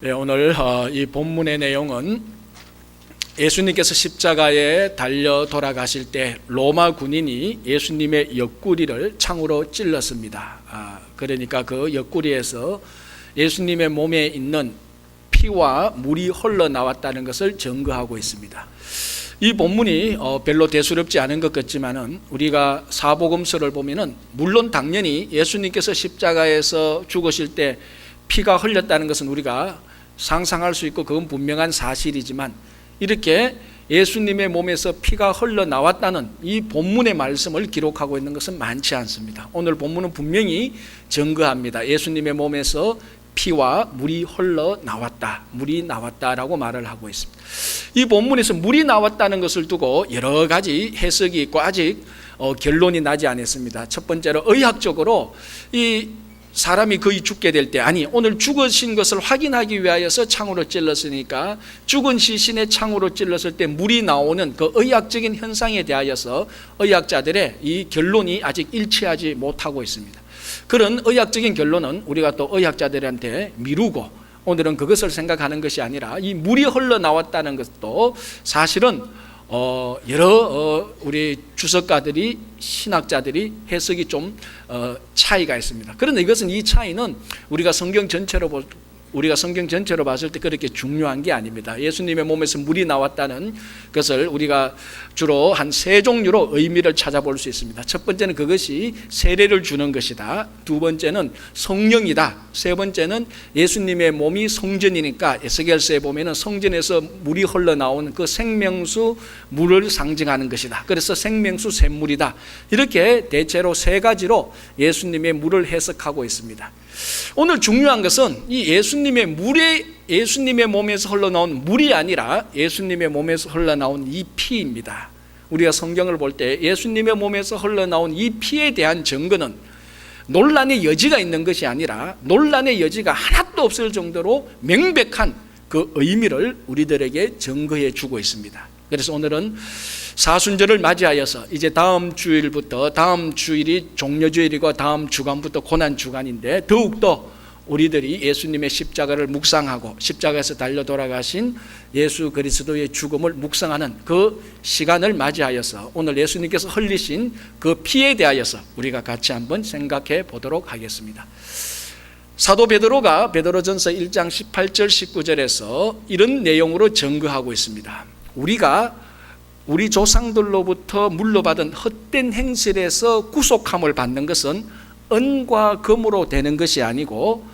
네, 오늘 이 본문의 내용은 예수님께서 십자가에 달려 돌아가실 때 로마 군인이 예수님의 옆구리를 창으로 찔렀습니다. 그러니까 그 옆구리에서 예수님의 몸에 있는 피와 물이 흘러나왔다는 것을 증거하고 있습니다. 이 본문이 별로 대수롭지 않은 것 같지만은 우리가 사복음서를 보면은 물론 당연히 예수님께서 십자가에서 죽으실 때 피가 흘렸다는 것은 우리가 상상할 수 있고 그건 분명한 사실이지만 이렇게 예수님의 몸에서 피가 흘러나왔다는 이 본문의 말씀을 기록하고 있는 것은 많지 않습니다. 오늘 본문은 분명히 증거합니다. 예수님의 몸에서 피와 물이 흘러나왔다, 물이 나왔다라고 말을 하고 있습니다. 이 본문에서 물이 나왔다는 것을 두고 여러 가지 해석이 있고 아직 결론이 나지 않았습니다. 첫 번째로 의학적으로 이 사람이 거의 죽게 될 때, 아니 오늘 죽으신 것을 확인하기 위하여서 창으로 찔렀으니까 죽은 시신의 창으로 찔렀을 때 물이 나오는 그 의학적인 현상에 대하여서 의학자들의 이 결론이 아직 일치하지 못하고 있습니다. 그런 의학적인 결론은 우리가 또 의학자들한테 미루고 오늘은 그것을 생각하는 것이 아니라 이 물이 흘러나왔다는 것도 사실은 여러 우리 주석가들이 신학자들이 해석이 좀 차이가 있습니다. 그런데 이것은 이 차이는 우리가 성경 전체로 봤을 때 그렇게 중요한 게 아닙니다. 예수님의 몸에서 물이 나왔다는 것을 우리가 주로 한 세 종류로 의미를 찾아볼 수 있습니다. 첫 번째는 그것이 세례를 주는 것이다. 두 번째는 성령이다. 세 번째는 예수님의 몸이 성전이니까 에스겔서에 보면은 성전에서 물이 흘러나오는 그 생명수 물을 상징하는 것이다. 그래서 생명수 샘물이다. 이렇게 대체로 세 가지로 예수님의 물을 해석하고 있습니다. 오늘 중요한 것은 이 예수님의 몸에서 흘러나온 물이 아니라 예수님의 몸에서 흘러나온 이 피입니다. 우리가 성경을 볼 때 예수님의 몸에서 흘러나온 이 피에 대한 증거는 논란의 여지가 있는 것이 아니라 논란의 여지가 하나도 없을 정도로 명백한 그 의미를 우리들에게 증거해 주고 있습니다. 그래서 오늘은 사순절을 맞이하여서 이제 다음 주일이 종려주일이고 다음 주간부터 고난주간인데 더욱더 우리들이 예수님의 십자가를 묵상하고 십자가에서 달려 돌아가신 예수 그리스도의 죽음을 묵상하는 그 시간을 맞이하여서 오늘 예수님께서 흘리신 그 피에 대하여서 우리가 같이 한번 생각해 보도록 하겠습니다. 사도 베드로가 베드로전서 1장 18절 19절에서 이런 내용으로 증거하고 있습니다. 우리 조상들로부터 물려받은 헛된 행실에서 구속함을 받는 것은 은과 금으로 되는 것이 아니고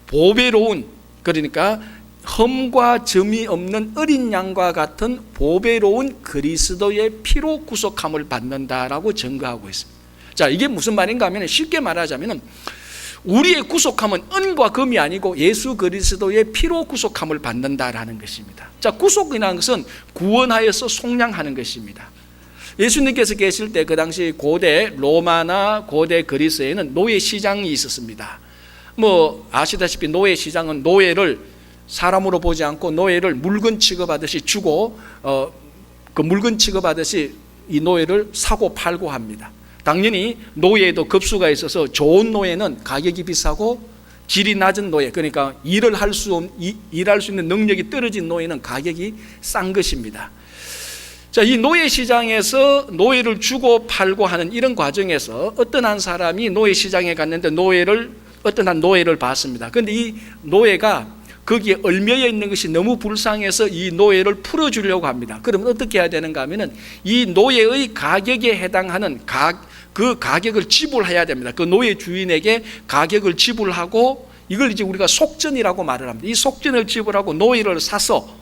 보배로운, 그러니까 흠과 점이 없는 어린 양과 같은 보배로운 그리스도의 피로 구속함을 받는다라고 증거하고 있습니다. 자, 이게 무슨 말인가 하면 쉽게 말하자면 우리의 구속함은 은과 금이 아니고 예수 그리스도의 피로 구속함을 받는다라는 것입니다. 자, 구속이라는 것은 구원하여서 속량하는 것입니다. 예수님께서 계실 때 그 당시 고대 로마나 고대 그리스에는 노예 시장이 있었습니다. 아시다시피 노예 시장은 노예를 사람으로 보지 않고 노예를 물건 취급하듯이 주고 그 물건 취급하듯이 이 노예를 사고 팔고 합니다. 당연히 노예에도 급수가 있어서 좋은 노예는 가격이 비싸고 질이 낮은 노예, 그러니까 일할 수 있는 능력이 떨어진 노예는 가격이 싼 것입니다. 자, 이 노예 시장에서 노예를 주고 팔고 하는 이런 과정에서 어떤 한 사람이 노예 시장에 갔는데 어떤 한 노예를 봤습니다. 그런데 이 노예가 거기에 얽매여 있는 것이 너무 불쌍해서 이 노예를 풀어주려고 합니다. 그러면 어떻게 해야 되는가 하면은 이 노예의 가격에 해당하는 그 가격을 지불해야 됩니다. 그 노예 주인에게 가격을 지불하고 이걸 이제 우리가 속전이라고 말을 합니다. 이 속전을 지불하고 노예를 사서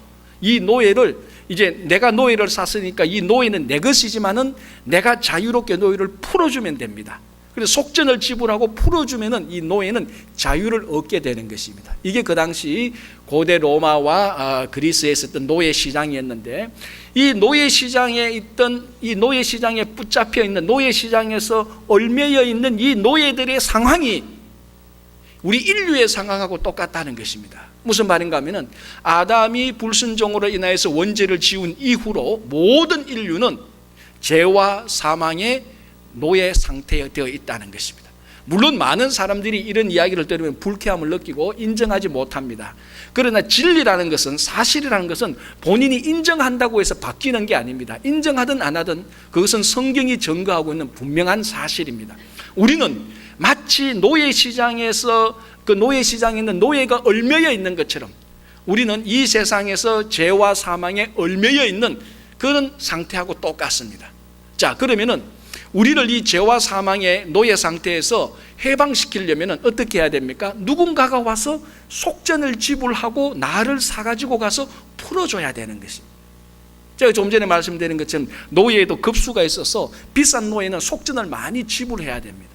이 노예를 이제 내가 노예를 샀으니까 이 노예는 내 것이지만은 내가 자유롭게 노예를 풀어주면 됩니다. 그래서 속전을 지불하고 풀어주면은 이 노예는 자유를 얻게 되는 것입니다. 이게 그 당시 고대 로마와 그리스에 있었던 노예 시장이었는데 이 노예 시장에 붙잡혀 있는 노예 시장에서 얽매여 있는 이 노예들의 상황이 우리 인류의 상황하고 똑같다는 것입니다. 무슨 말인가 하면은 아담이 불순종으로 인하여서 원죄를 지은 이후로 모든 인류는 죄와 사망의 노예 상태에 되어 있다는 것입니다. 물론 많은 사람들이 이런 이야기를 들으면 불쾌함을 느끼고 인정하지 못합니다. 그러나 진리라는 것은, 사실이라는 것은 본인이 인정한다고 해서 바뀌는 게 아닙니다. 인정하든 안 하든 그것은 성경이 증거하고 있는 분명한 사실입니다. 우리는 마치 노예시장에서 그 노예시장에 있는 노예가 얽매여 있는 것처럼 우리는 이 세상에서 죄와 사망에 얽매여 있는 그런 상태하고 똑같습니다. 자, 그러면은 우리를 이 죄와 사망의 노예 상태에서 해방시키려면 어떻게 해야 됩니까? 누군가가 와서 속전을 지불하고 나를 사가지고 가서 풀어줘야 되는 것입니다. 제가 좀 전에 말씀드린 것처럼 노예에도 급수가 있어서 비싼 노예는 속전을 많이 지불해야 됩니다.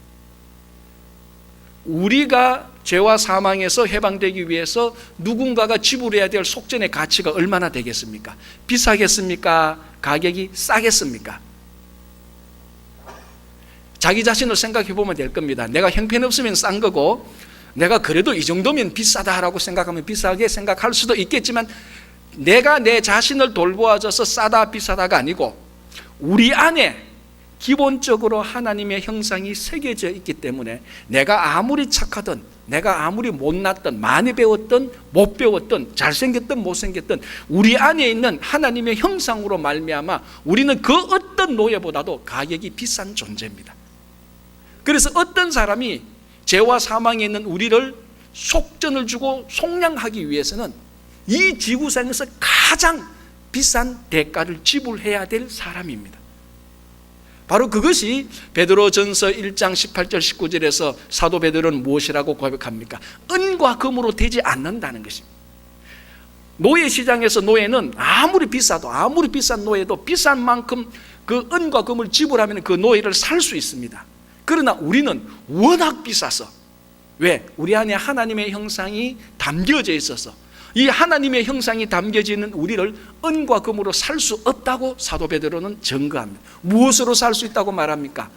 우리가 죄와 사망에서 해방되기 위해서 누군가가 지불해야 될 속전의 가치가 얼마나 되겠습니까? 비싸겠습니까? 가격이 싸겠습니까? 자기 자신을 생각해 보면 될 겁니다. 내가 형편없으면 싼 거고, 내가 그래도 이 정도면 비싸다라고 생각하면 비싸게 생각할 수도 있겠지만, 내가 내 자신을 돌보아줘서 싸다 비싸다가 아니고 우리 안에 기본적으로 하나님의 형상이 새겨져 있기 때문에 내가 아무리 착하든 내가 아무리 못났든 많이 배웠든 못 배웠든 잘생겼든 못생겼든 우리 안에 있는 하나님의 형상으로 말미암아 우리는 그 어떤 노예보다도 가격이 비싼 존재입니다. 그래서 어떤 사람이 죄와 사망에 있는 우리를 속전을 주고 속량하기 위해서는 이 지구상에서 가장 비싼 대가를 지불해야 될 사람입니다. 바로 그것이 베드로전서 1장 18절 19절에서 사도 베드로는 무엇이라고 고백합니까? 은과 금으로 되지 않는다는 것입니다. 노예 시장에서 노예는 아무리 비싸도, 아무리 비싼 노예도 비싼 만큼 그 은과 금을 지불하면 그 노예를 살 수 있습니다. 그러나 우리는 워낙 비싸서, 왜? 우리 안에 하나님의 형상이 담겨져 있어서 이 하나님의 형상이 담겨지는 우리를 은과 금으로 살 수 없다고 사도 베드로는 증거합니다. 무엇으로 살 수 있다고 말합니까?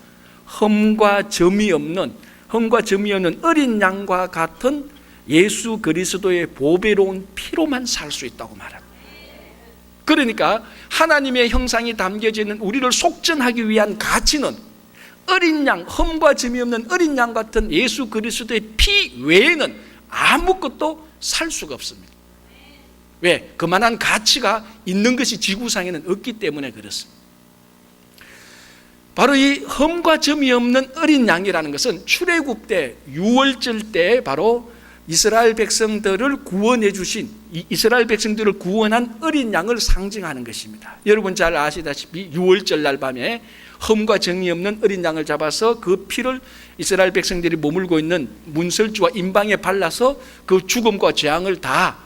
흠과 점이 없는 어린 양과 같은 예수 그리스도의 보배로운 피로만 살 수 있다고 말합니다. 그러니까 하나님의 형상이 담겨지는 우리를 속전하기 위한 가치는 어린 양, 흠과 점이 없는 어린 양 같은 예수 그리스도의 피 외에는 아무것도 살 수가 없습니다. 왜? 그만한 가치가 있는 것이 지구상에는 없기 때문에 그렇습니다. 바로 이 흠과 점이 없는 어린 양이라는 것은 출애굽 때, 유월절 때 바로 이스라엘 백성들을 구원해 주신, 이스라엘 백성들을 구원한 어린 양을 상징하는 것입니다. 여러분 잘 아시다시피 유월절 날 밤에 흠과 정이 없는 어린 양을 잡아서 그 피를 이스라엘 백성들이 머물고 있는 문설주와 임방에 발라서 그 죽음과 재앙을 다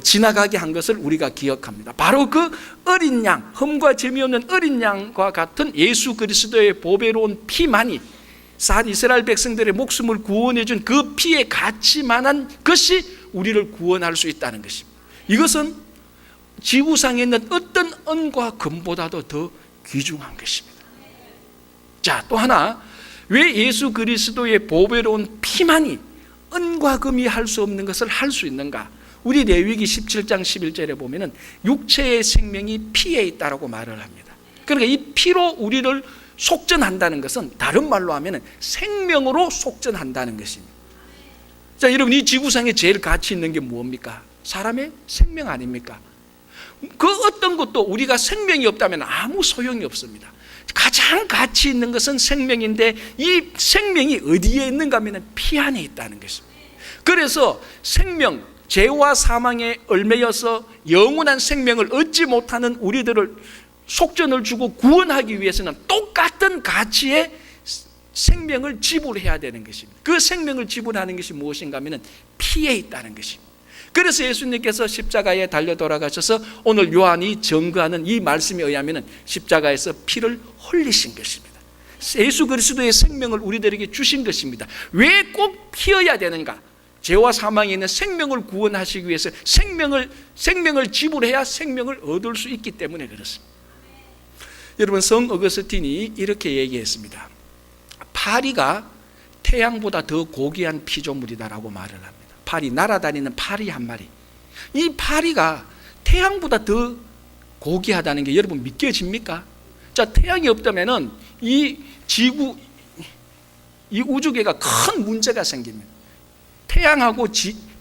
지나가게 한 것을 우리가 기억합니다. 바로 그 어린 양, 흠과 점이 없는 어린 양과 같은 예수 그리스도의 보배로운 피만이 이스라엘 백성들의 목숨을 구원해 준 그 피의 가치만한 것이 우리를 구원할 수 있다는 것입니다. 이것은 지구상에 있는 어떤 은과 금보다도 더 귀중한 것입니다. 자, 또 하나, 왜 예수 그리스도의 보배로운 피만이 은과 금이 할 수 없는 것을 할 수 있는가? 우리 레위기 17장 11절에 보면은 육체의 생명이 피에 있다라고 말을 합니다. 그러니까 이 피로 우리를 속전한다는 것은 다른 말로 하면은 생명으로 속전한다는 것입니다. 자, 여러분 이 지구상에 제일 가치 있는 게 뭡니까? 사람의 생명 아닙니까? 그 어떤 것도 우리가 생명이 없다면 아무 소용이 없습니다. 가장 가치 있는 것은 생명인데 이 생명이 어디에 있는가 하면 피 안에 있다는 것입니다. 그래서 생명, 죄와 사망에 얽매여서 영원한 생명을 얻지 못하는 우리들을 속전을 주고 구원하기 위해서는 똑같은 가치의 생명을 지불해야 되는 것입니다. 그 생명을 지불하는 것이 무엇인가 하면 피에 있다는 것입니다. 그래서 예수님께서 십자가에 달려 돌아가셔서 오늘 요한이 증거하는 이 말씀에 의하면 십자가에서 피를 흘리신 것입니다. 예수 그리스도의 생명을 우리들에게 주신 것입니다. 왜 꼭 피어야 되는가? 죄와 사망에 있는 생명을 구원하시기 위해서 생명을 지불해야 생명을 얻을 수 있기 때문에 그렇습니다. 여러분 성 어거스틴이 이렇게 얘기했습니다. 파리가 태양보다 더 고귀한 피조물이다라고 말을 합니다. 파리, 날아다니는 파리 한 마리. 이 파리가 태양보다 더 고귀하다는 게 여러분 믿겨집니까? 자, 태양이 없다면은 이 지구, 이 우주계가 큰 문제가 생깁니다. 태양하고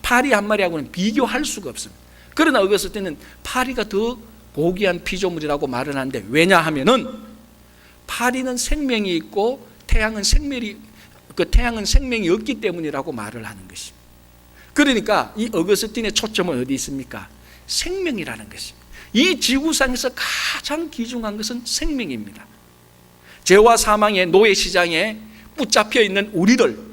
파리 한 마리하고는 비교할 수가 없습니다. 그러나 어거스틴은 파리가 더 고귀한 피조물이라고 말을 하는데, 왜냐하면은 파리는 생명이 있고 태양은 생명이 없기 때문이라고 말을 하는 것입니다. 그러니까 이 어거스틴의 초점은 어디 있습니까? 생명이라는 것입니다. 이 지구상에서 가장 귀중한 것은 생명입니다. 죄와 사망의 노예 시장에 붙잡혀 있는 우리를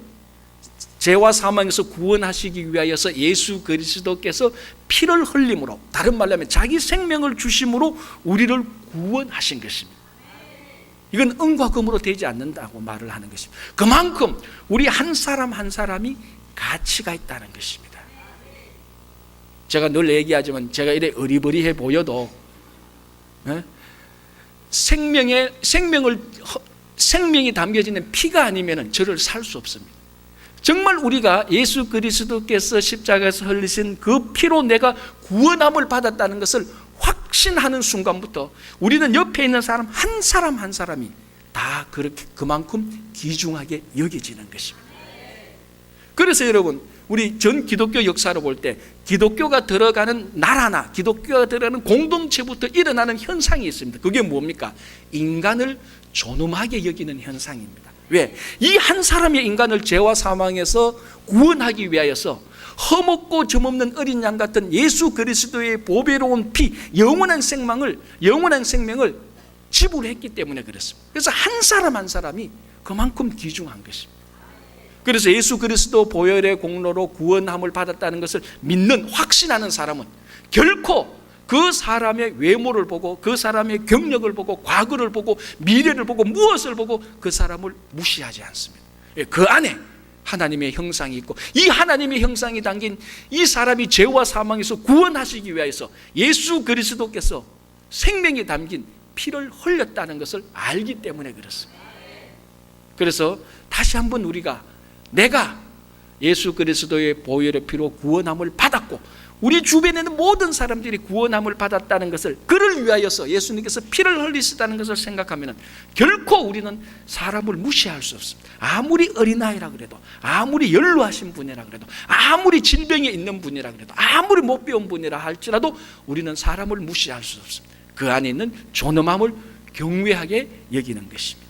죄와 사망에서 구원하시기 위하여서 예수 그리스도께서 피를 흘림으로, 다른 말로 하면 자기 생명을 주심으로 우리를 구원하신 것입니다. 이건 은과 금으로 되지 않는다고 말을 하는 것입니다. 그만큼 우리 한 사람 한 사람이 가치가 있다는 것입니다. 제가 늘 얘기하지만, 제가 이래 어리버리해 보여도 생명이 담겨져 있는 피가 아니면 저를 살 수 없습니다. 정말 우리가 예수 그리스도께서 십자가에서 흘리신 그 피로 내가 구원함을 받았다는 것을 확신하는 순간부터 우리는 옆에 있는 사람 한 사람이 다 그렇게 그만큼 귀중하게 여겨지는 것입니다. 그래서 여러분, 우리 전 기독교 역사로 볼 때 기독교가 들어가는 나라나 기독교가 들어가는 공동체부터 일어나는 현상이 있습니다. 그게 뭡니까? 인간을 존엄하게 여기는 현상입니다. 왜? 이 한 사람의 인간을 죄와 사망에서 구원하기 위하여서 허먹고 점없는 어린 양 같은 예수 그리스도의 보배로운 피, 영원한 생명을 지불했기 때문에 그렇습니다. 그래서 한 사람 한 사람이 그만큼 귀중한 것입니다. 그래서 예수 그리스도 보혈의 공로로 구원함을 받았다는 것을 믿는, 확신하는 사람은 결코 그 사람의 외모를 보고, 그 사람의 경력을 보고, 과거를 보고, 미래를 보고, 무엇을 보고 그 사람을 무시하지 않습니다. 그 안에 하나님의 형상이 있고, 이 하나님의 형상이 담긴 이 사람이 죄와 사망에서 구원하시기 위해서 예수 그리스도께서 생명이 담긴 피를 흘렸다는 것을 알기 때문에 그렇습니다. 그래서 다시 한번 우리가, 내가 예수 그리스도의 보혈의 피로 구원함을 받았고 우리 주변에 있는 모든 사람들이 구원함을 받았다는 것을, 그를 위하여서 예수님께서 피를 흘리시다는 것을 생각하면 결코 우리는 사람을 무시할 수 없습니다. 아무리 어린아이라 그래도, 아무리 연로하신 분이라 그래도, 아무리 질병이 있는 분이라 그래도, 아무리 못 배운 분이라 할지라도 우리는 사람을 무시할 수 없습니다. 그 안에 있는 존엄함을 경외하게 여기는 것입니다.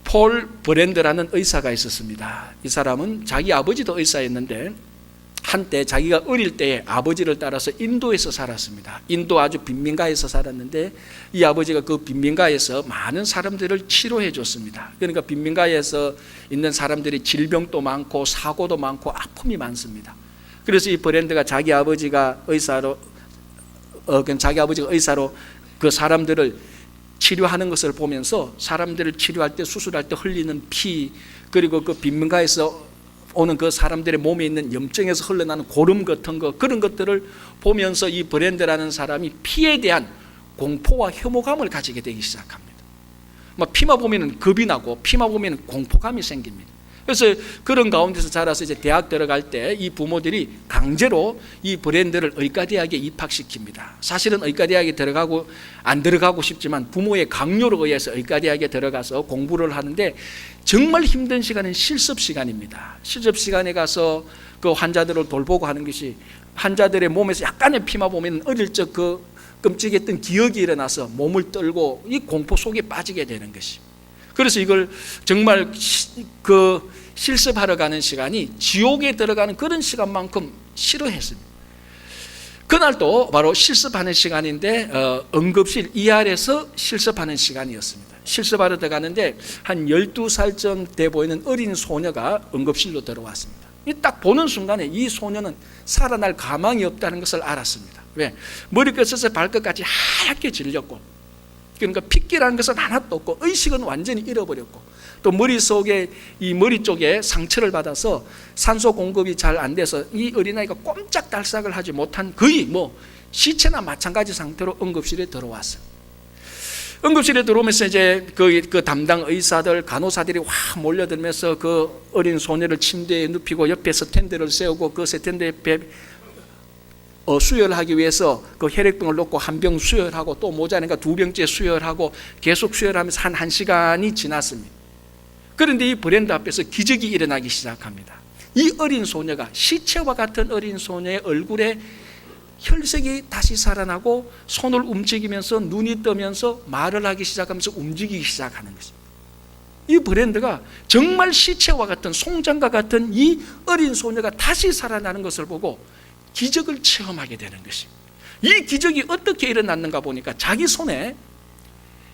폴 브랜드라는 의사가 있었습니다. 이 사람은 자기 아버지도 의사였는데 한때 자기가 어릴 때에 아버지를 따라서 인도에서 살았습니다. 인도 아주 빈민가에서 살았는데 이 아버지가 그 빈민가에서 많은 사람들을 치료해 줬습니다. 그러니까 빈민가에서 있는 사람들이 질병도 많고 사고도 많고 아픔이 많습니다. 그래서 이 브랜드가 자기 아버지가 의사로 그 사람들을 치료하는 것을 보면서 사람들을 치료할 때, 수술할 때 흘리는 피, 그리고 그 빈민가에서 오는 그 사람들의 몸에 있는 염증에서 흘러나는 고름 같은 거, 그런 것들을 보면서 이 브랜드라는 사람이 피에 대한 공포와 혐오감을 가지게 되기 시작합니다. 피만 보면 겁이 나고 피만 보면 공포감이 생깁니다. 그래서 그런 가운데서 자라서 이제 대학 들어갈 때 이 부모들이 강제로 이 브랜드를 의과대학에 입학시킵니다. 사실은 의과대학에 안 들어가고 싶지만 부모의 강요로 의해서 의과대학에 들어가서 공부를 하는데, 정말 힘든 시간은 실습 시간입니다. 실습 시간에 가서 그 환자들을 돌보고 하는 것이, 환자들의 몸에서 약간의 피만 보면 어릴 적 그 끔찍했던 기억이 일어나서 몸을 떨고 이 공포 속에 빠지게 되는 것이. 그래서 이걸 정말 그 실습하러 가는 시간이 지옥에 들어가는 그런 시간만큼 싫어했습니다. 그날도 바로 실습하는 시간인데 응급실 ER에서 실습하는 시간이었습니다. 실습하러 들어가는데 한 12살쯤 돼 보이는 어린 소녀가 응급실로 들어왔습니다. 딱 보는 순간에 이 소녀는 살아날 가망이 없다는 것을 알았습니다. 왜? 머리끝에서 발끝까지 하얗게 질렸고, 그러니까 핏기라는 것은 하나도 없고 의식은 완전히 잃어버렸고, 또 머릿속에, 이 머리 쪽에 상처를 받아서 산소 공급이 잘 안 돼서 이 어린아이가 꼼짝달싹을 하지 못한, 거의 시체나 마찬가지 상태로 응급실에 들어왔어요. 응급실에 들어오면서 이제 그 담당 의사들, 간호사들이 몰려들면서 그 어린 소녀를 침대에 눕히고 옆에 스탠드를 세우고 그 스탠드에 수혈하기 위해서 그 혈액병을 놓고 한 병 수혈하고 또 모자니까 2병째 수혈하고 계속 수혈하면서 한 시간이 지났습니다. 그런데 이 브랜드 앞에서 기적이 일어나기 시작합니다. 이 어린 소녀가, 시체와 같은 어린 소녀의 얼굴에 혈색이 다시 살아나고 손을 움직이면서 눈이 뜨면서 말을 하기 시작하면서 움직이기 시작하는 것입니다. 이 브랜드가 정말 시체와 같은, 송장과 같은 이 어린 소녀가 다시 살아나는 것을 보고 기적을 체험하게 되는 것입니다. 이 기적이 어떻게 일어났는가 보니까 자기 손에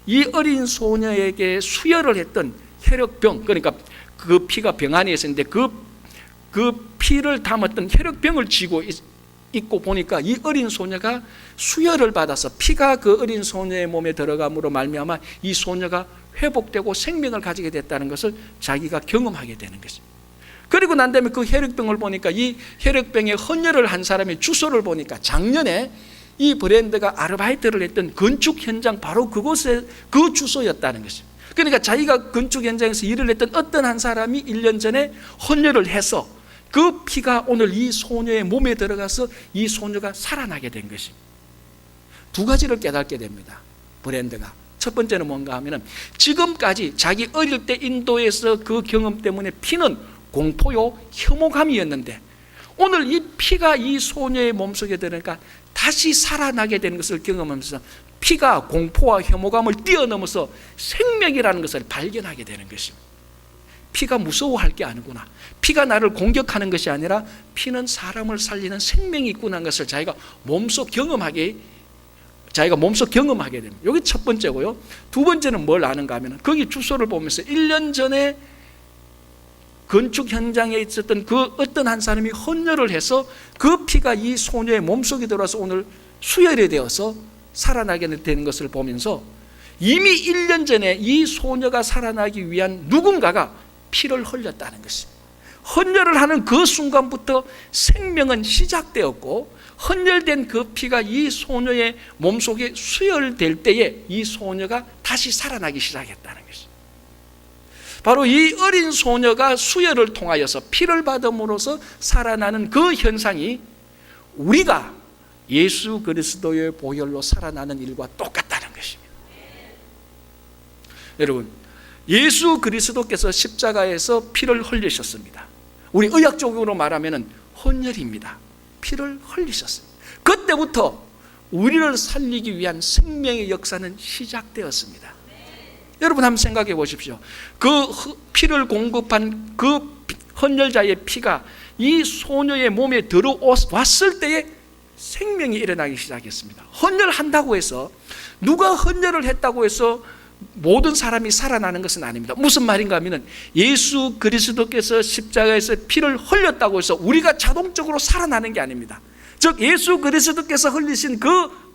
이 어린 소녀에게 수혈을 했던 혈액병, 그러니까 그 피가 병 안에 있었는데 그 피를 담았던 혈액병을 쥐고 있고 보니까 이 어린 소녀가 수혈을 받아서 피가 그 어린 소녀의 몸에 들어감으로 말미암아 이 소녀가 회복되고 생명을 가지게 됐다는 것을 자기가 경험하게 되는 것입니다. 그리고 난 다음에 그 혈액병을 보니까 이 혈액병에 헌혈을 한 사람의 주소를 보니까 작년에 이 브랜드가 아르바이트를 했던 건축 현장 바로 그곳에 그 주소였다는 것입니다. 그러니까 자기가 건축 현장에서 일을 했던 어떤 한 사람이 1년 전에 헌혈을 해서 그 피가 오늘 이 소녀의 몸에 들어가서 이 소녀가 살아나게 된 것입니다. 두 가지를 깨닫게 됩니다. 브랜드가. 첫 번째는 뭔가 하면은 지금까지 자기 어릴 때 인도에서 그 경험 때문에 피는 공포요, 혐오감이었는데 오늘 이 피가 이 소녀의 몸속에 들어가니까 다시 살아나게 되는 것을 경험하면서 피가 공포와 혐오감을 뛰어넘어서 생명이라는 것을 발견하게 되는 것입니다. 피가 무서워할 게 아니구나. 피가 나를 공격하는 것이 아니라 피는 사람을 살리는 생명이 있구나 하는 것을 자기가 몸속 경험하게 됩니다. 이게 첫 번째고요. 두 번째는 뭘 아는가 하면 거기 주소를 보면서 1년 전에 건축 현장에 있었던 그 어떤 한 사람이 헌혈을 해서 그 피가 이 소녀의 몸속에 들어와서 오늘 수혈이 되어서 살아나게 되는 것을 보면서 이미 1년 전에 이 소녀가 살아나기 위한 누군가가 피를 흘렸다는 것입니다. 헌혈을 하는 그 순간부터 생명은 시작되었고 헌혈된 그 피가 이 소녀의 몸속에 수혈될 때에 이 소녀가 다시 살아나기 시작했다는 것입니다. 바로 이 어린 소녀가 수혈을 통하여서 피를 받음으로써 살아나는 그 현상이 우리가 예수 그리스도의 보혈로 살아나는 일과 똑같다는 것입니다. 여러분, 예수 그리스도께서 십자가에서 피를 흘리셨습니다. 우리 의학적으로 말하면 헌혈입니다. 피를 흘리셨습니다. 그때부터 우리를 살리기 위한 생명의 역사는 시작되었습니다. 여러분 한번 생각해 보십시오. 그 피를 공급한 그 헌혈자의 피가 이 소녀의 몸에 들어왔을 때에 생명이 일어나기 시작했습니다. 헌혈한다고 해서 누가 헌혈을 했다고 해서 모든 사람이 살아나는 것은 아닙니다. 무슨 말인가 하면 예수 그리스도께서 십자가에서 피를 흘렸다고 해서 우리가 자동적으로 살아나는 게 아닙니다. 즉 예수 그리스도께서 흘리신 그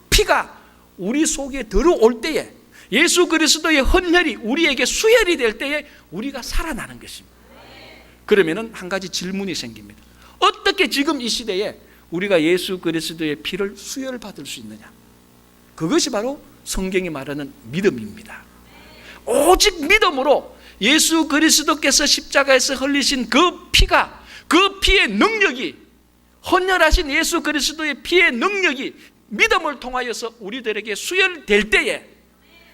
피가 우리 속에 들어올 때에 예수 그리스도의 헌혈이 우리에게 수혈이 될 때에 우리가 살아나는 것입니다. 그러면 한 가지 질문이 생깁니다. 어떻게 지금 이 시대에 우리가 예수 그리스도의 피를 수혈을 받을 수 있느냐? 그것이 바로 성경이 말하는 믿음입니다. 오직 믿음으로 예수 그리스도께서 십자가에서 흘리신 그 피가, 그 피의 능력이, 헌혈하신 예수 그리스도의 피의 능력이 믿음을 통하여서 우리들에게 수혈될 때에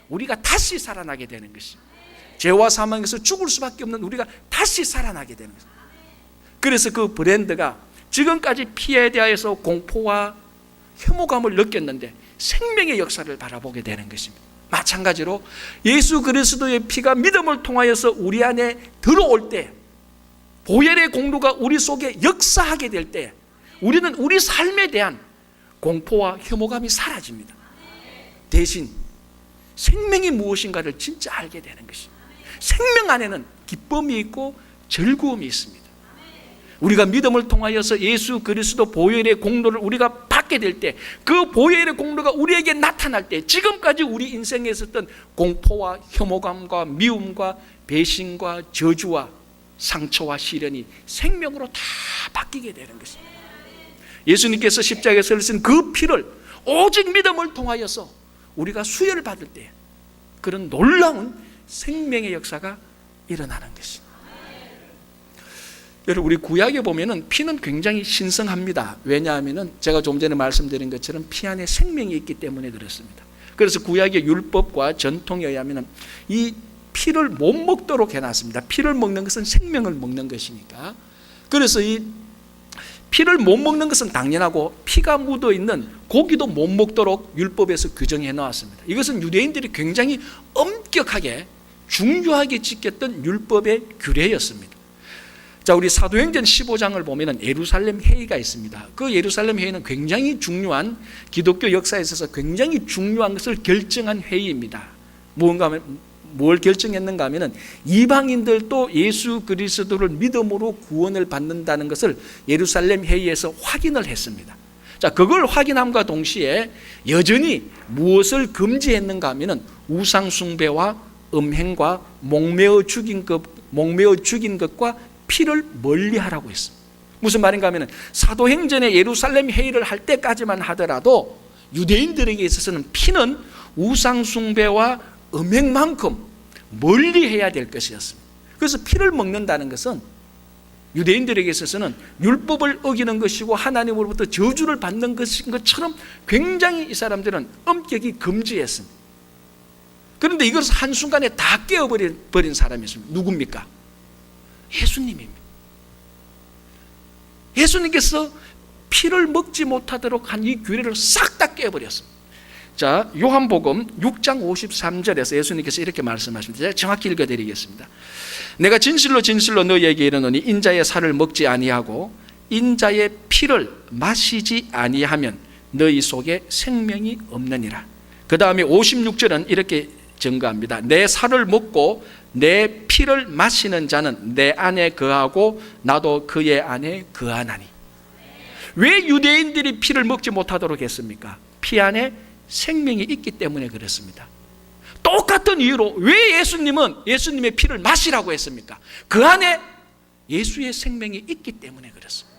우리가 다시 살아나게 되는 것입니다. 죄와 사망에서 죽을 수밖에 없는 우리가 다시 살아나게 되는 것입니다. 그래서 그 브랜드가 지금까지 피에 대하여서 공포와 혐오감을 느꼈는데 생명의 역사를 바라보게 되는 것입니다. 마찬가지로 예수 그리스도의 피가 믿음을 통하여서 우리 안에 들어올 때, 보혈의 공로가 우리 속에 역사하게 될 때 우리는 우리 삶에 대한 공포와 혐오감이 사라집니다. 대신 생명이 무엇인가를 진짜 알게 되는 것입니다. 생명 안에는 기쁨이 있고 즐거움이 있습니다. 우리가 믿음을 통하여서 예수 그리스도 보혈의 공로를 우리가 받게 될 때, 그 보혈의 공로가 우리에게 나타날 때 지금까지 우리 인생에 있었던 공포와 혐오감과 미움과 배신과 저주와 상처와 시련이 생명으로 다 바뀌게 되는 것입니다. 예수님께서 십자가에서 흘리신 그 피를 오직 믿음을 통하여서 우리가 수혈을 받을 때 그런 놀라운 생명의 역사가 일어나는 것입니다. 여러분, 우리 구약에 보면은 피는 굉장히 신성합니다. 왜냐하면은 제가 좀 전에 말씀드린 것처럼 피 안에 생명이 있기 때문에 그렇습니다. 그래서 구약의 율법과 전통에 의하면은 이 피를 못 먹도록 해놨습니다. 피를 먹는 것은 생명을 먹는 것이니까. 그래서 이 피를 못 먹는 것은 당연하고 피가 묻어있는 고기도 못 먹도록 율법에서 규정해 놓았습니다. 이것은 유대인들이 굉장히 엄격하게 중요하게 지켰던 율법의 규례였습니다. 자, 우리 사도행전 15장을 보면 예루살렘 회의가 있습니다. 그 예루살렘 회의는 굉장히 중요한, 기독교 역사에 있어서 굉장히 중요한 것을 결정한 회의입니다. 뭘 결정했는가 하면 이방인들도 예수 그리스도를 믿음으로 구원을 받는다는 것을 예루살렘 회의에서 확인을 했습니다. 자, 그걸 확인함과 동시에 여전히 무엇을 금지했는가 하면 우상 숭배와 음행과 목매어 죽인 것과 피를 멀리하라고 했습니다. 무슨 말인가 하면 사도행전의 예루살렘 회의를 할 때까지만 하더라도 유대인들에게 있어서는 피는 우상 숭배와 음행만큼 멀리해야 될 것이었습니다. 그래서 피를 먹는다는 것은 유대인들에게 있어서는 율법을 어기는 것이고 하나님으로부터 저주를 받는 것인 것처럼 굉장히 이 사람들은 엄격히 금지했습니다. 그런데 이것을 한순간에 다 깨어버린 사람이 있습니다. 누굽니까? 예수님입니다. 예수님께서 피를 먹지 못하도록 한 이 규례를 싹 다 깨버렸습니다. 자, 요한복음 6장 53절에서 예수님께서 이렇게 말씀하십니다. 제가 정확히 읽어드리겠습니다. 내가 진실로 진실로 너희에게 이르노니 인자의 살을 먹지 아니하고 인자의 피를 마시지 아니하면 너희 속에 생명이 없느니라. 그 다음에 56절은 이렇게 증거합니다. 내 살을 먹고 내 피를 마시는 자는 내 안에 거하고 나도 그의 안에 거하나니. 왜 유대인들이 피를 먹지 못하도록 했습니까? 피 안에 생명이 있기 때문에 그렇습니다. 똑같은 이유로 왜 예수님은 예수님의 피를 마시라고 했습니까? 그 안에 예수의 생명이 있기 때문에 그렇습니다.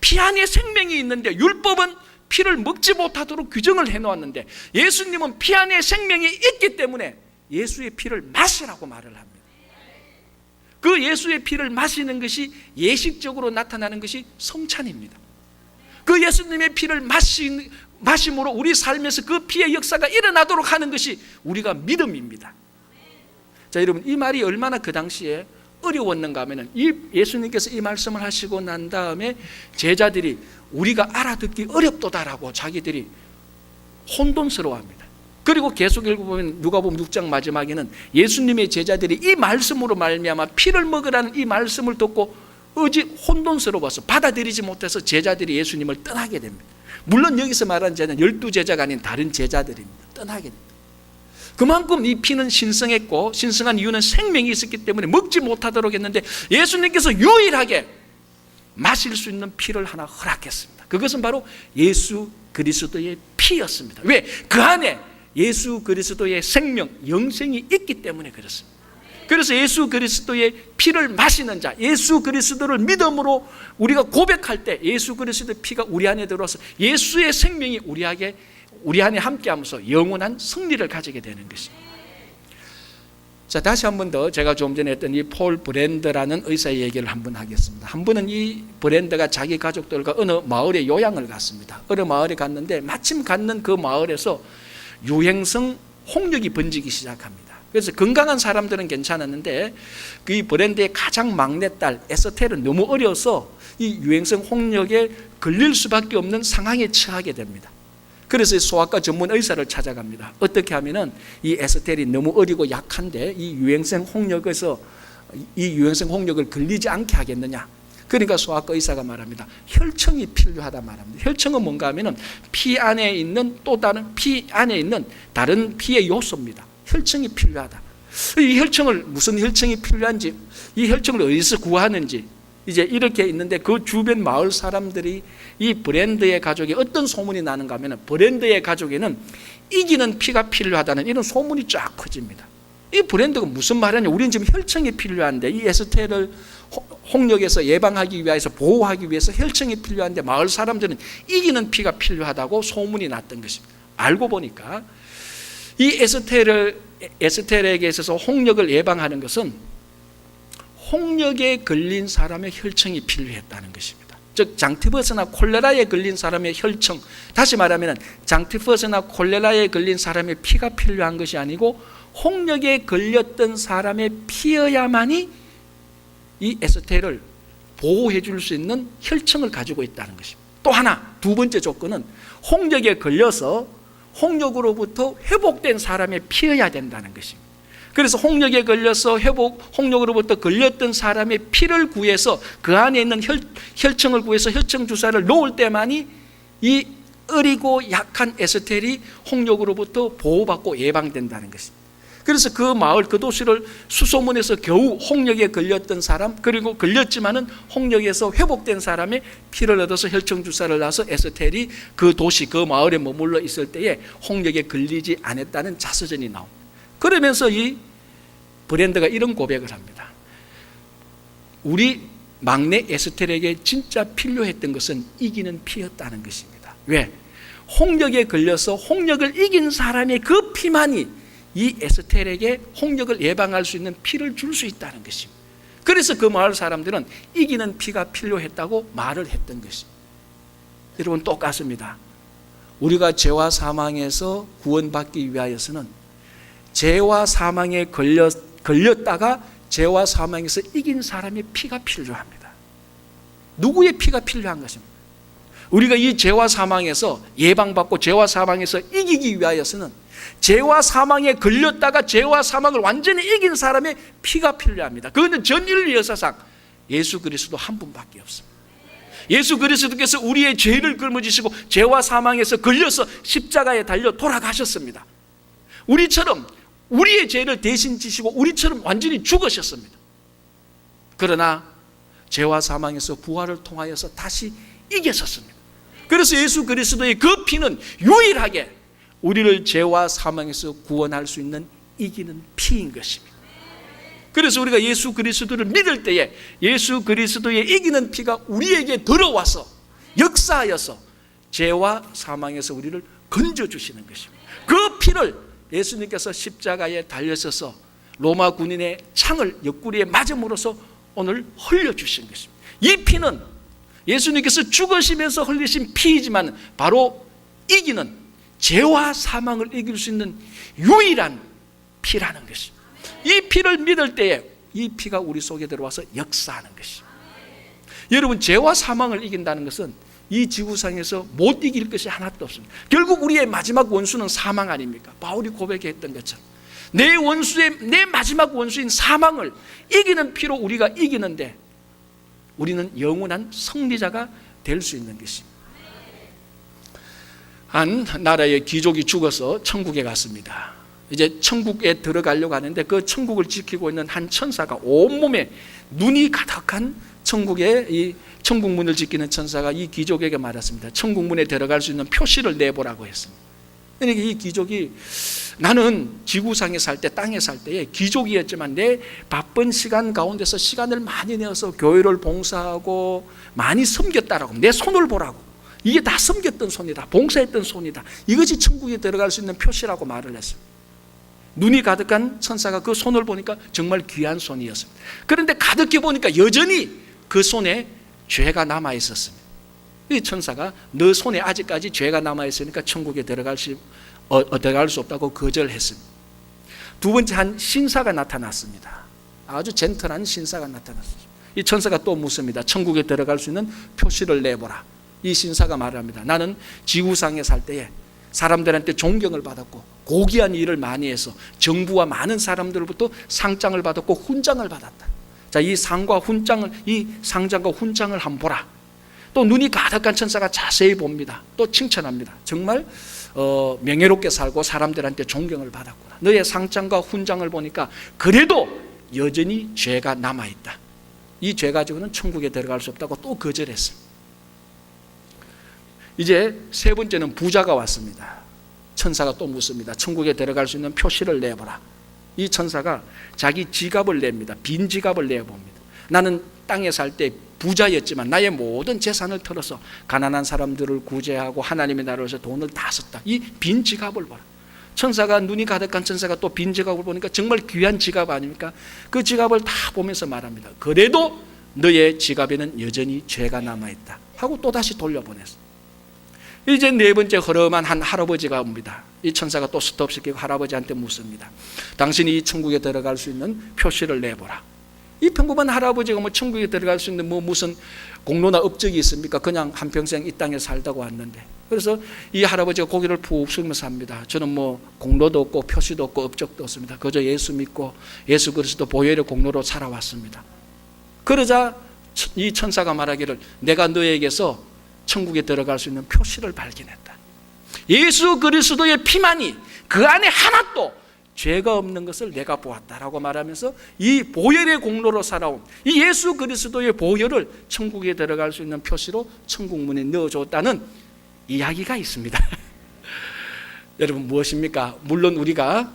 피 안에 생명이 있는데 율법은 피를 먹지 못하도록 규정을 해놓았는데 예수님은 피 안에 생명이 있기 때문에 예수의 피를 마시라고 말을 합니다. 그 예수의 피를 마시는 것이 예식적으로 나타나는 것이 성찬입니다. 그 예수님의 피를 마심으로 우리 삶에서 그 피의 역사가 일어나도록 하는 것이 우리가 믿음입니다. 자, 여러분, 이 말이 얼마나 그 당시에 어려웠는가 하면 이 예수님께서 이 말씀을 하시고 난 다음에 제자들이 우리가 알아듣기 어렵도다라고 자기들이 혼돈스러워합니다. 그리고 계속 읽어보면 누가복음 6장 마지막에는 예수님의 제자들이 이 말씀으로 말미암아 피를 먹으라는 이 말씀을 듣고 혼돈스러워서 받아들이지 못해서 제자들이 예수님을 떠나게 됩니다. 물론 여기서 말하는 제자는 12제자가 아닌 다른 제자들입니다. 떠나게 됩니다. 그만큼 이 피는 신성했고 신성한 이유는 생명이 있었기 때문에 먹지 못하도록 했는데 예수님께서 유일하게 마실 수 있는 피를 하나 허락했습니다. 그것은 바로 예수 그리스도의 피였습니다. 왜? 그 안에 예수 그리스도의 생명, 영생이 있기 때문에 그렇습니다. 그래서 예수 그리스도의 피를 마시는 자, 예수 그리스도를 믿음으로 우리가 고백할 때 예수 그리스도의 피가 우리 안에 들어와서 예수의 생명이 우리 안에 함께하면서 영원한 승리를 가지게 되는 것입니다. 자, 다시 한 번 더 제가 좀 전에 했던 이 폴 브랜드라는 의사의 얘기를 한번 하겠습니다. 한 번은 이 브랜드가 자기 가족들과 어느 마을에 요양을 갔습니다. 어느 마을에 갔는데 마침 갔는 그 마을에서 유행성 홍역이 번지기 시작합니다. 그래서 건강한 사람들은 괜찮았는데 그 브랜드의 가장 막내딸 에스텔은 너무 어려서 이 유행성 홍역에 걸릴 수밖에 없는 상황에 처하게 됩니다. 그래서 소아과 전문 의사를 찾아갑니다. 어떻게 하면은 이 에스텔이 너무 어리고 약한데 이 유행성 홍역을 걸리지 않게 하겠느냐. 그러니까 소아과 의사가 말합니다. 혈청이 필요하다 말합니다. 혈청은 뭔가 하면은 피 안에 있는 또 다른 피 안에 있는 다른 피의 요소입니다. 혈청이 필요하다. 이 혈청을 무슨 혈청이 필요한지, 이 혈청을 어디서 구하는지 이제 이렇게 있는데 그 주변 마을 사람들이 이 브랜드의 가족에 어떤 소문이 나는가 하면 브랜드의 가족에는 이기는 피가 필요하다는 이런 소문이 쫙 퍼집니다. 이 브랜드가 무슨 말이냐? 우리는 지금 혈청이 필요한데 이 에스테를 홍역에서 예방하기 위해서 보호하기 위해서 혈청이 필요한데 마을 사람들은 이기는 피가 필요하다고 소문이 났던 것입니다. 알고 보니까 이 에스텔에게 있어서 홍역을 예방하는 것은 홍역에 걸린 사람의 혈청이 필요했다는 것입니다. 즉 장티푸스나 콜레라에 걸린 사람의 혈청, 다시 말하면 장티푸스나 콜레라에 걸린 사람의 피가 필요한 것이 아니고 홍역에 걸렸던 사람의 피여야만이 이 에스테를 보호해 줄 수 있는 혈청을 가지고 있다는 것입니다. 또 하나, 두 번째 조건은 홍역에 걸려서 홍역으로부터 회복된 사람의 피여야 된다는 것입니다. 그래서 홍역에 걸려서 홍역으로부터 걸렸던 사람의 피를 구해서 그 안에 있는 혈청을 구해서 혈청 주사를 놓을 때만이 이 어리고 약한 에스텔이 홍역으로부터 보호받고 예방된다는 것입니다. 그래서 그 마을, 그 도시를 수소문해서 겨우 홍역에 걸렸던 사람, 그리고 걸렸지만은 홍역에서 회복된 사람의 피를 얻어서 혈청 주사를 놔서 에스텔이 그 도시, 그 마을에 머물러 있을 때에 홍역에 걸리지 않았다는 자서전이 나옵니다. 그러면서 이 브랜드가 이런 고백을 합니다. 우리 막내 에스텔에게 진짜 필요했던 것은 이기는 피였다는 것입니다. 왜? 홍역에 걸려서 홍역을 이긴 사람의 그 피만이 이 에스텔에게 홍역을 예방할 수 있는 피를 줄 수 있다는 것입니다. 그래서 그 마을 사람들은 이기는 피가 필요했다고 말을 했던 것입니다. 여러분, 똑같습니다. 우리가 죄와 사망에서 구원받기 위하여서는 죄와 사망에 걸렸다가 죄와 사망에서 이긴 사람의 피가 필요합니다. 누구의 피가 필요한 것입니다? 우리가 이 죄와 사망에서 예방받고 죄와 사망에서 이기기 위하여서는 죄와 사망에 걸렸다가 죄와 사망을 완전히 이긴 사람의 피가 필요합니다. 그것은 전 인류 역사상 예수 그리스도 한 분밖에 없습니다. 예수 그리스도께서 우리의 죄를 짊어지시고 죄와 사망에서 걸려서 십자가에 달려 돌아가셨습니다. 우리처럼 우리의 죄를 대신 지시고 우리처럼 완전히 죽으셨습니다. 그러나 죄와 사망에서 부활을 통하여서 다시 이겼었습니다. 그래서 예수 그리스도의 그 피는 유일하게 우리를 죄와 사망에서 구원할 수 있는 이기는 피인 것입니다. 그래서 우리가 예수 그리스도를 믿을 때에 예수 그리스도의 이기는 피가 우리에게 들어와서 역사하여서 죄와 사망에서 우리를 건져주시는 것입니다. 그 피를 예수님께서 십자가에 달려서서 로마 군인의 창을 옆구리에 맞음으로써 오늘 흘려주신 것입니다. 이 피는 예수님께서 죽으시면서 흘리신 피이지만 바로 이기는 죄와 사망을 이길 수 있는 유일한 피라는 것입니다. 이 피를 믿을 때에 이 피가 우리 속에 들어와서 역사하는 것입니다. 여러분, 죄와 사망을 이긴다는 것은 이 지구상에서 못 이길 것이 하나도 없습니다. 결국 우리의 마지막 원수는 사망 아닙니까? 바울이 고백했던 것처럼 내 마지막 원수인 사망을 이기는 피로 우리가 이기는데 우리는 영원한 승리자가 될 수 있는 것입니다. 한 나라의 귀족이 죽어서 천국에 갔습니다. 이제 천국에 들어가려고 하는데 그 천국을 지키고 있는 한 천사가 온몸에 눈이 가득한 천국의 이 천국문을 지키는 천사가 이 귀족에게 말했습니다. 천국문에 들어갈 수 있는 표시를 내보라고 했습니다. 그러니까 이 귀족이 나는 지구상에 살 때, 땅에 살 때에 귀족이었지만 내 바쁜 시간 가운데서 시간을 많이 내어서 교회를 봉사하고 많이 섬겼다라고, 내 손을 보라고, 이게 다 섬겼던 손이다, 봉사했던 손이다, 이것이 천국에 들어갈 수 있는 표시라고 말을 했습니다. 눈이 가득한 천사가 그 손을 보니까 정말 귀한 손이었습니다. 그런데 가득히 보니까 여전히 그 손에 죄가 남아 있었습니다. 이 천사가 너 손에 아직까지 죄가 남아 있으니까 천국에 들어갈 수 없다고 거절했습니다. 두 번째 한 신사가 나타났습니다. 아주 젠틀한 신사가 나타났습니다. 이 천사가 또 묻습니다. 천국에 들어갈 수 있는 표시를 내보라. 이 신사가 말합니다. 나는 지구상에 살 때에 사람들한테 존경을 받았고 고귀한 일을 많이 해서 정부와 많은 사람들로부터 상장을 받았고 훈장을 받았다. 자, 이 상과 훈장을, 이 상장과 훈장을 한번 보라. 또 눈이 가득한 천사가 자세히 봅니다. 또 칭찬합니다. 정말 명예롭게 살고 사람들한테 존경을 받았구나. 너의 상장과 훈장을 보니까 그래도 여전히 죄가 남아있다. 이 죄 가지고는 천국에 들어갈 수 없다고 또 거절했습니다. 이제 세 번째는 부자가 왔습니다. 천사가 또 묻습니다. 천국에 들어갈 수 있는 표시를 내보라. 이 천사가 자기 지갑을 냅니다. 빈 지갑을 내봅니다. 나는 땅에 살 때 부자였지만 나의 모든 재산을 털어서 가난한 사람들을 구제하고 하나님의 나라를 위해서 돈을 다 썼다. 이 빈 지갑을 봐라. 천사가, 눈이 가득한 천사가 또 빈 지갑을 보니까 정말 귀한 지갑 아닙니까? 그 지갑을 다 보면서 말합니다. 그래도 너의 지갑에는 여전히 죄가 남아있다 하고 또다시 돌려보냈어. 이제 네 번째 허름한 한 할아버지가 옵니다. 이 천사가 또 스톱시키고 할아버지한테 묻습니다. 당신이 이 천국에 들어갈 수 있는 표시를 내보라. 이 평범한 할아버지가 뭐 천국에 들어갈 수 있는 뭐 무슨 공로나 업적이 있습니까? 그냥 한평생 이 땅에 살다가 왔는데. 그래서 이 할아버지가 고개를 푹 숙이면서 합니다. 저는 뭐 공로도 없고 표시도 없고 업적도 없습니다. 그저 예수 믿고 예수 그리스도 보혈의 공로로 살아왔습니다. 그러자 이 천사가 말하기를 내가 너에게서 천국에 들어갈 수 있는 표시를 발견했다. 예수 그리스도의 피만이 그 안에 하나도 죄가 없는 것을 내가 보았다라고 말하면서 이 보혈의 공로로 살아온 이 예수 그리스도의 보혈을 천국에 들어갈 수 있는 표시로 천국 문에 넣어줬다는 이야기가 있습니다. 여러분 무엇입니까? 물론 우리가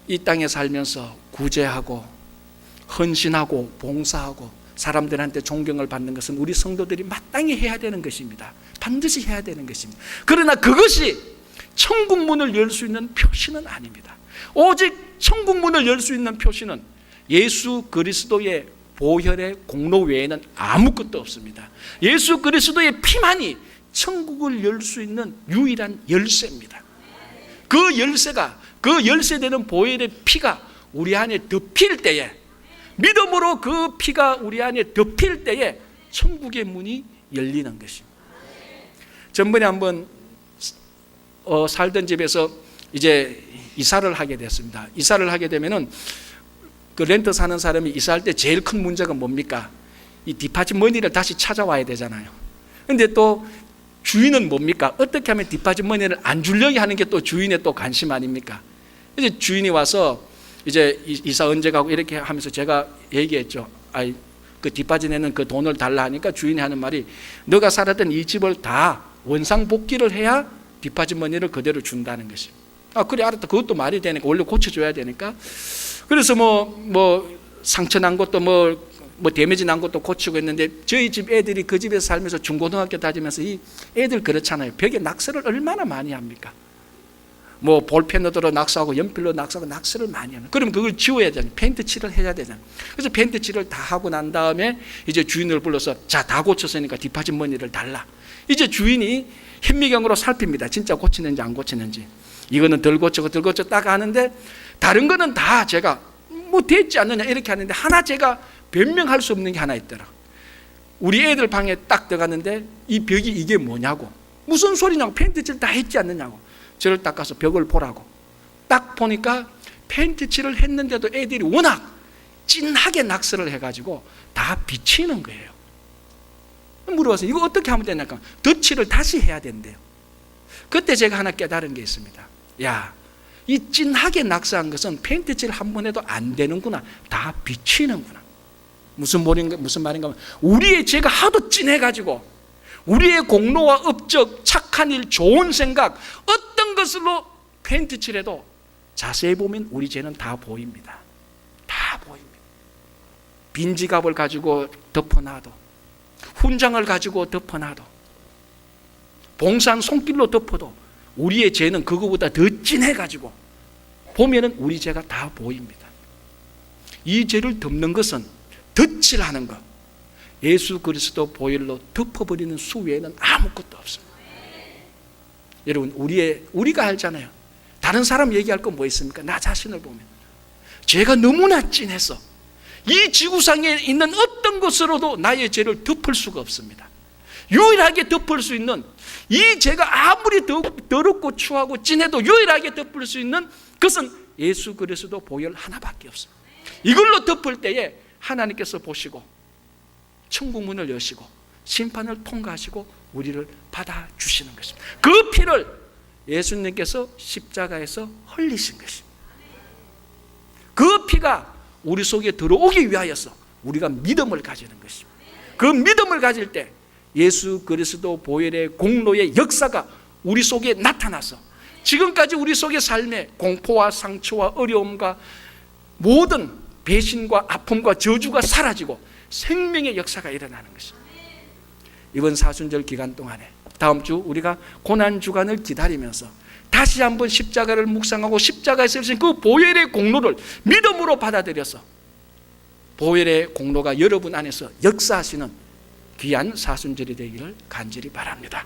이 땅에 살면서 구제하고 헌신하고 봉사하고 사람들한테 존경을 받는 것은 우리 성도들이 마땅히 해야 되는 것입니다. 반드시 해야 되는 것입니다. 그러나 그것이 천국 문을 열 수 있는 표시는 아닙니다. 오직 천국 문을 열 수 있는 표시는 예수 그리스도의 보혈의 공로 외에는 아무것도 없습니다. 예수 그리스도의 피만이 천국을 열 수 있는 유일한 열쇠입니다. 그 열쇠가, 그 열쇠되는 보혈의 피가 우리 안에 덮일 때에, 믿음으로 그 피가 우리 안에 덮일 때에 천국의 문이 열리는 것입니다. 전번에 한번 살던 집에서 이제 이사를 하게 됐습니다. 이사를 하게 되면은 그 렌트 사는 사람이 이사할 때 제일 큰 문제가 뭡니까? 이 디파짓 머니를 다시 찾아와야 되잖아요. 근데 또 주인은 뭡니까? 어떻게 하면 디파짓 머니를 안 주려고 하는 게 또 주인의 또 관심 아닙니까? 이제 주인이 와서 이제 이사 언제 가고 이렇게 하면서 제가 얘기했죠. 아이, 그 디파짓 내는 그 돈을 달라 하니까 주인이 하는 말이 너가 살았던 이 집을 다 원상 복귀를 해야 디파짓 머니를 그대로 준다는 것입니다. 아, 그래, 알았다. 그것도 말이 되니까 원래 고쳐줘야 되니까. 그래서 뭐 상처 난 것도 뭐 데미지 난 것도 고치고 했는데 저희 집 애들이 그 집에서 살면서 중고등학교 다니면서 이 애들 그렇잖아요. 벽에 낙서를 얼마나 많이 합니까? 뭐 볼펜으로 낙서하고 연필로 낙서하고 낙서를 많이 하는. 그러면 그걸 지워야 되잖아요. 페인트 칠을 해야 되잖아요. 그래서 페인트 칠을 다 하고 난 다음에 이제 주인을 불러서 자, 다 고쳤으니까 디파짓 머니를 달라. 이제 주인이 현미경으로 살핍니다. 진짜 고치는지 안 고치는지. 이거는 덜 고치고 덜 고쳐 딱 하는데 다른 거는 다 제가 뭐 됐지 않느냐 이렇게 하는데 하나 제가 변명할 수 없는 게 하나 있더라. 우리 애들 방에 딱 들어갔는데 이 벽이 이게 뭐냐고. 무슨 소리냐고. 페인트칠 다 했지 않느냐고. 저를 딱 가서 벽을 보라고. 딱 보니까 페인트칠을 했는데도 애들이 워낙 진하게 낙서를 해가지고 다 비치는 거예요. 물어봐서 이거 어떻게 하면 되냐니까 덧칠을 다시 해야 된대요. 그때 제가 하나 깨달은 게 있습니다. 야, 이 진하게 낙서한 것은 페인트칠 한 번 해도 안 되는구나. 다 비치는구나. 무슨 말인가 하면 우리의 죄가 하도 진해가지고 우리의 공로와 업적, 착한 일, 좋은 생각 어떤 것으로 페인트칠해도 자세히 보면 우리 죄는 다 보입니다. 다 보입니다. 빈 지갑을 가지고 덮어놔도, 훈장을 가지고 덮어놔도, 봉사한 손길로 덮어도 우리의 죄는 그거보다 더 진해가지고 보면은 우리 죄가 다 보입니다. 이 죄를 덮는 것은 덧칠하는 것, 예수 그리스도 보혈로 덮어버리는 수 외에는 아무것도 없습니다. 여러분 우리가 알잖아요. 다른 사람 얘기할 건 뭐 있습니까? 나 자신을 보면 죄가 너무나 진해서 이 지구상에 있는 어떤 것으로도 나의 죄를 덮을 수가 없습니다. 유일하게 덮을 수 있는 이 죄가 아무리 더럽고 추하고 진해도 유일하게 덮을 수 있는 것은 예수 그리스도 보혈 하나밖에 없습니다. 이걸로 덮을 때에 하나님께서 보시고 천국 문을 여시고 심판을 통과하시고 우리를 받아주시는 것입니다. 그 피를 예수님께서 십자가에서 흘리신 것입니다. 그 피가 우리 속에 들어오기 위하여서 우리가 믿음을 가지는 것입니다. 그 믿음을 가질 때 예수 그리스도 보혈의 공로의 역사가 우리 속에 나타나서 지금까지 우리 속의 삶에 공포와 상처와 어려움과 모든 배신과 아픔과 저주가 사라지고 생명의 역사가 일어나는 것입니다. 이번 사순절 기간 동안에 다음 주 우리가 고난주간을 기다리면서 다시 한번 십자가를 묵상하고 십자가에서 쓰신 그 보혈의 공로를 믿음으로 받아들여서 보혈의 공로가 여러분 안에서 역사하시는 귀한 사순절이 되기를 간절히 바랍니다.